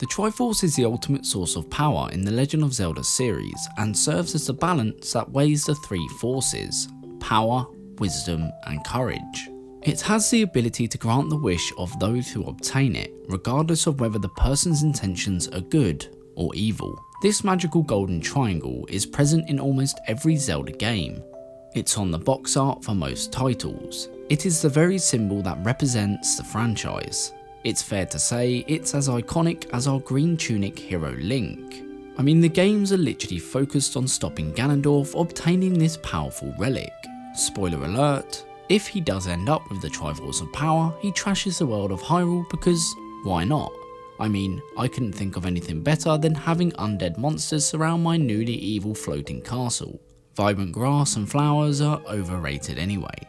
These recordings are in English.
The Triforce is the ultimate source of power in the Legend of Zelda series and serves as the balance that weighs the three forces: power, wisdom and courage. It has the ability to grant the wish of those who obtain it, regardless of whether the person's intentions are good or evil. This magical golden triangle is present in almost every Zelda game. It's on the box art for most titles. It is the very symbol that represents the franchise. It's fair to say it's as iconic as our green tunic hero Link. I mean, the games are literally focused on stopping Ganondorf obtaining this powerful relic. Spoiler alert, if he does end up with the Triforce of Power, he trashes the world of Hyrule because why not? I mean, I couldn't think of anything better than having undead monsters surround my newly evil floating castle. Vibrant grass and flowers are overrated anyway.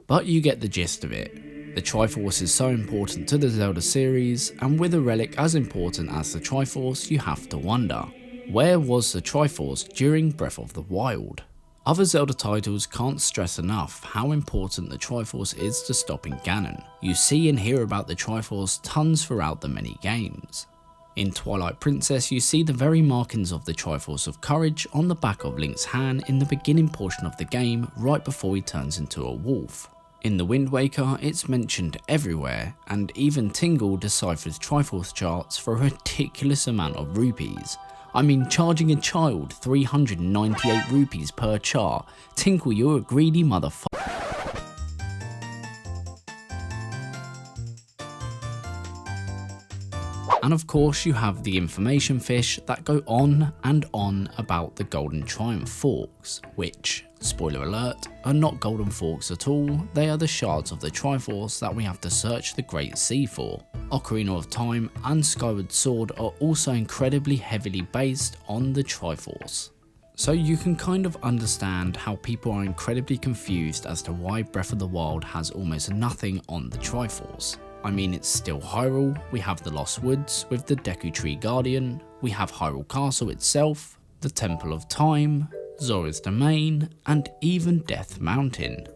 But you get the gist of it. The Triforce is so important to the Zelda series, and with a relic as important as the Triforce, you have to wonder, where was the Triforce during Breath of the Wild? Other Zelda titles can't stress enough how important the Triforce is to stopping Ganon. You see and hear about the Triforce tons throughout the many games. In Twilight Princess, you see the very markings of the Triforce of Courage on the back of Link's hand in the beginning portion of the game, right before he turns into a wolf. In The Wind Waker, it's mentioned everywhere, and even Tingle deciphers Triforce charts for a ridiculous amount of rupees. I mean, charging a child 398 rupees per chart. Tinkle, you're a greedy motherfucker. And of course you have the information fish that go on and on about the Golden Triumph Forks, which, spoiler alert, are not golden forks at all. They are the shards of the Triforce that we have to search the Great Sea for. Ocarina of Time and Skyward Sword are also incredibly heavily based on the Triforce. So you can kind of understand how people are incredibly confused as to why Breath of the Wild has almost nothing on the Triforce. I mean, it's still Hyrule, we have the Lost Woods with the Deku Tree Guardian, we have Hyrule Castle itself, the Temple of Time, Zora's Domain, and even Death Mountain.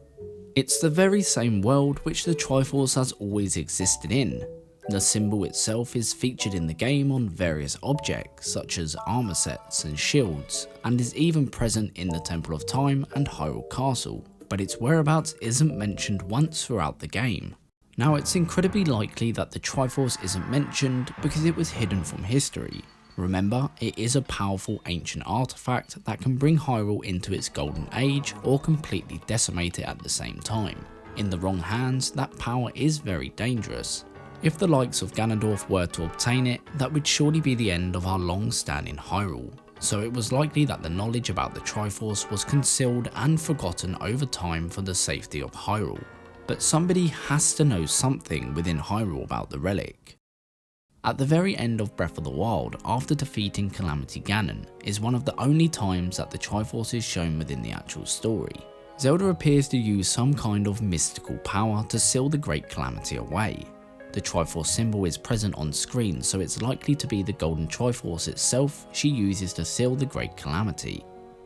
It's the very same world which the Triforce has always existed in. The symbol itself is featured in the game on various objects such as armor sets and shields, and is even present in the Temple of Time and Hyrule Castle, but its whereabouts isn't mentioned once throughout the game. Now, it's incredibly likely that the Triforce isn't mentioned because it was hidden from history. Remember, it is a powerful ancient artifact that can bring Hyrule into its golden age or completely decimate it at the same time. In the wrong hands, that power is very dangerous. If the likes of Ganondorf were to obtain it, that would surely be the end of our long-standing Hyrule. So it was likely that the knowledge about the Triforce was concealed and forgotten over time for the safety of Hyrule. But somebody has to know something within Hyrule about the relic. At the very end of Breath of the Wild, after defeating Calamity Ganon, is one of the only times that the Triforce is shown within the actual story. Zelda appears to use some kind of mystical power to seal the Great Calamity away. The Triforce symbol is present on screen, so it's likely to be the Golden Triforce itself she uses to seal the Great Calamity.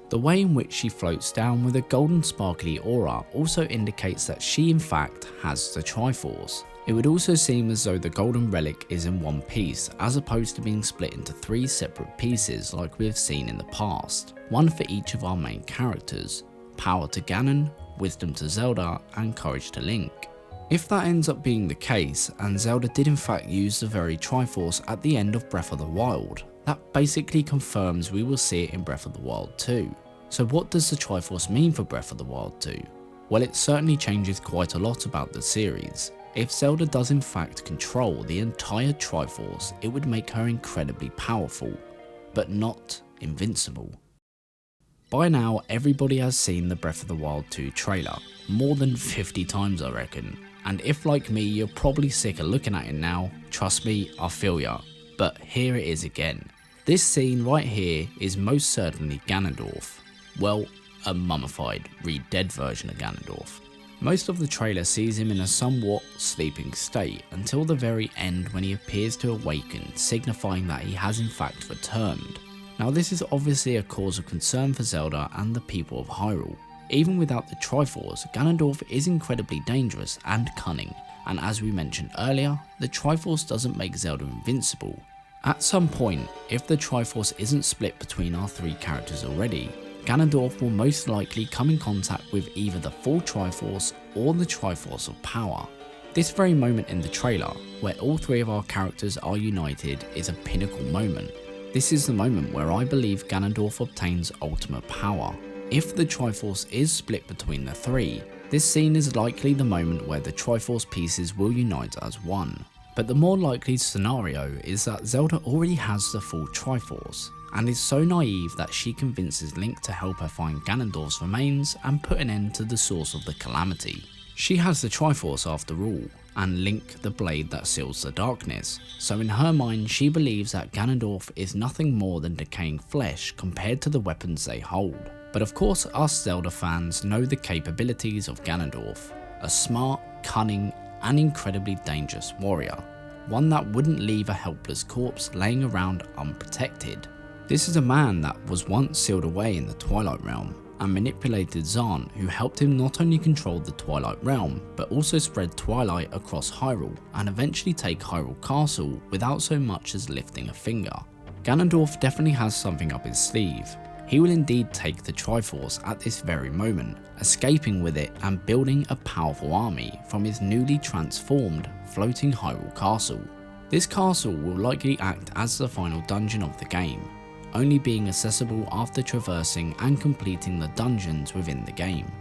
The way in which she floats down with a golden sparkly aura also indicates that she in fact has the Triforce. It would also seem as though the golden relic is in one piece, as opposed to being split into three separate pieces like we have seen in the past, one for each of our main characters: power to Ganon, wisdom to Zelda, and courage to Link. If that ends up being the case, and Zelda did in fact use the very Triforce at the end of Breath of the Wild, that basically confirms we will see it in Breath of the Wild 2. So what does the Triforce mean for Breath of the Wild 2? Well, it certainly changes quite a lot about the series. If Zelda does in fact control the entire Triforce, it would make her incredibly powerful, but not invincible. By now, everybody has seen the Breath of the Wild 2 trailer, more than 50 times I reckon, and if like me you're probably sick of looking at it now, trust me, I feel ya, but here it is again. This scene right here is most certainly Ganondorf. Well, a mummified, re-dead version of Ganondorf. Most of the trailer sees him in a somewhat sleeping state until the very end when he appears to awaken, signifying that he has in fact returned. Now this is obviously a cause of concern for Zelda and the people of Hyrule. Even without the Triforce, Ganondorf is incredibly dangerous and cunning, and as we mentioned earlier, the Triforce doesn't make Zelda invincible. At some point, if the Triforce isn't split between our three characters already, Ganondorf will most likely come in contact with either the full Triforce or the Triforce of Power. This very moment in the trailer, where all three of our characters are united, is a pinnacle moment. This is the moment where I believe Ganondorf obtains ultimate power. If the Triforce is split between the three, this scene is likely the moment where the Triforce pieces will unite as one. But the more likely scenario is that Zelda already has the full Triforce, and is so naive that she convinces Link to help her find Ganondorf's remains and put an end to the source of the calamity. She has the Triforce after all, and Link the blade that seals the darkness, so in her mind she believes that Ganondorf is nothing more than decaying flesh compared to the weapons they hold. But of course us Zelda fans know the capabilities of Ganondorf, a smart, cunning and incredibly dangerous warrior, one that wouldn't leave a helpless corpse laying around unprotected. This is a man that was once sealed away in the Twilight Realm and manipulated Zahn, who helped him not only control the Twilight Realm but also spread Twilight across Hyrule and eventually take Hyrule Castle without so much as lifting a finger. Ganondorf definitely has something up his sleeve. He will indeed take the Triforce at this very moment, escaping with it and building a powerful army from his newly transformed floating Hyrule Castle. This castle will likely act as the final dungeon of the game, only being accessible after traversing and completing the dungeons within the game.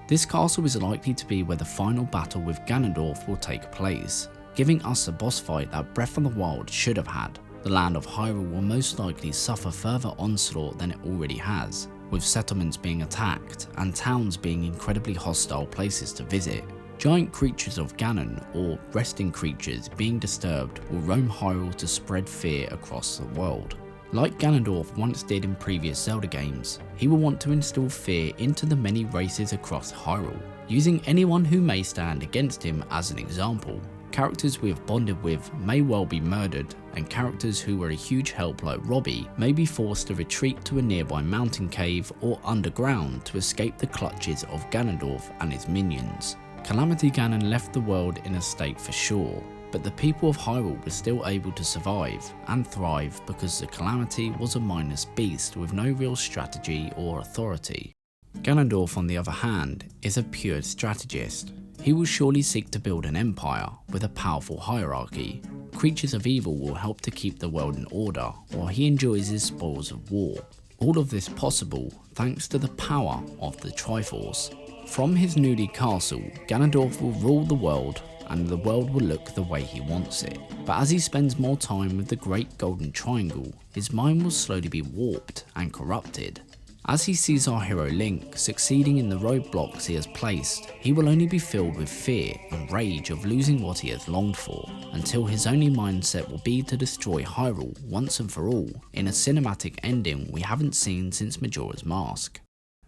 This castle is likely to be where the final battle with Ganondorf will take place, giving us a boss fight that Breath of the Wild should have had. The land of Hyrule will most likely suffer further onslaught than it already has, with settlements being attacked and towns being incredibly hostile places to visit. Giant creatures of Ganon, or resting creatures being disturbed, will roam Hyrule to spread fear across the world. Like Ganondorf once did in previous Zelda games, he will want to instill fear into the many races across Hyrule, using anyone who may stand against him as an example. Characters we have bonded with may well be murdered, and characters who were a huge help like Robbie may be forced to retreat to a nearby mountain cave or underground to escape the clutches of Ganondorf and his minions. Calamity Ganon left the world in a state for sure, but the people of Hyrule were still able to survive and thrive because the Calamity was a mindless beast with no real strategy or authority. Ganondorf, on the other hand, is a pure strategist. He will surely seek to build an empire with a powerful hierarchy. Creatures of evil will help to keep the world in order while he enjoys his spoils of war. All of this possible thanks to the power of the Triforce. From his newly castle, Ganondorf will rule the world and the world will look the way he wants it. But as he spends more time with the Great Golden Triangle, his mind will slowly be warped and corrupted. As he sees our hero Link succeeding in the roadblocks he has placed, he will only be filled with fear and rage of losing what he has longed for, until his only mindset will be to destroy Hyrule once and for all, in a cinematic ending we haven't seen since Majora's Mask.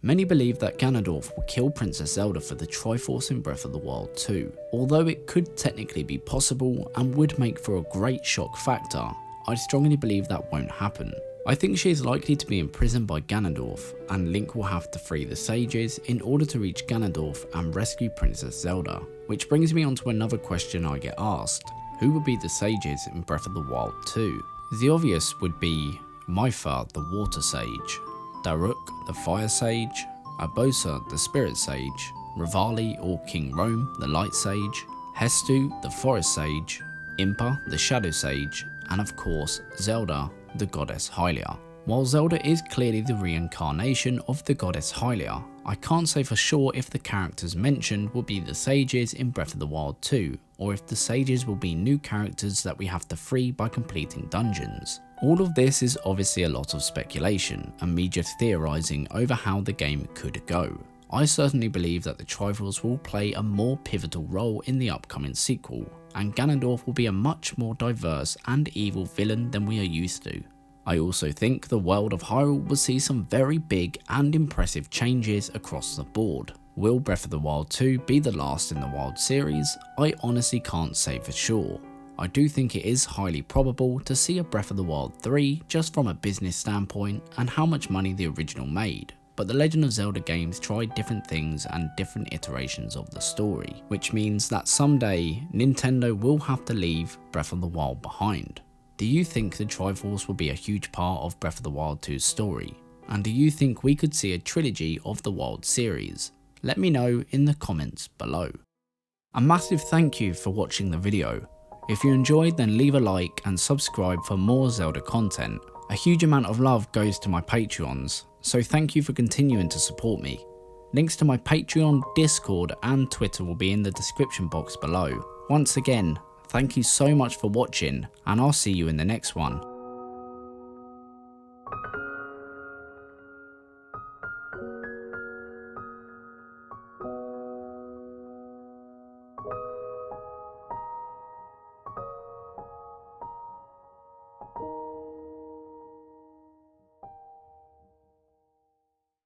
Many believe that Ganondorf will kill Princess Zelda for the Triforce in Breath of the Wild 2. Although it could technically be possible and would make for a great shock factor, I strongly believe that won't happen. I think she is likely to be imprisoned by Ganondorf, and Link will have to free the sages in order to reach Ganondorf and rescue Princess Zelda. Which brings me on to another question I get asked. Who would be the sages in Breath of the Wild 2? The obvious would be Mythra, the Water Sage, Daruk, the Fire Sage, Urbosa, the Spirit Sage, Revali or King Rome, the Light Sage, Hestu, the Forest Sage, Impa, the Shadow Sage, and of course Zelda, the Goddess Hylia. While Zelda is clearly the reincarnation of the Goddess Hylia, I can't say for sure if the characters mentioned will be the sages in Breath of the Wild 2, or if the sages will be new characters that we have to free by completing dungeons. All of this is obviously a lot of speculation and me just theorising over how the game could go. I certainly believe that the Triforce will play a more pivotal role in the upcoming sequel, and Ganondorf will be a much more diverse and evil villain than we are used to. I also think the world of Hyrule will see some very big and impressive changes across the board. Will Breath of the Wild 2 be the last in the Wild series? I honestly can't say for sure. I do think it is highly probable to see a Breath of the Wild 3 just from a business standpoint and how much money the original made. but the Legend of Zelda games tried different things and different iterations of the story, which means that someday Nintendo will have to leave Breath of the Wild behind. Do you think the Triforce will be a huge part of Breath of the Wild 2's story? And do you think we could see a trilogy of the Wild series? Let me know in the comments below. A massive thank you for watching the video. If you enjoyed, then leave a like and subscribe for more Zelda content. A huge amount of love goes to my Patreons, so thank you for continuing to support me. Links to my Patreon, Discord and Twitter will be in the description box below. Once again, thank you so much for watching, and I'll see you in the next one.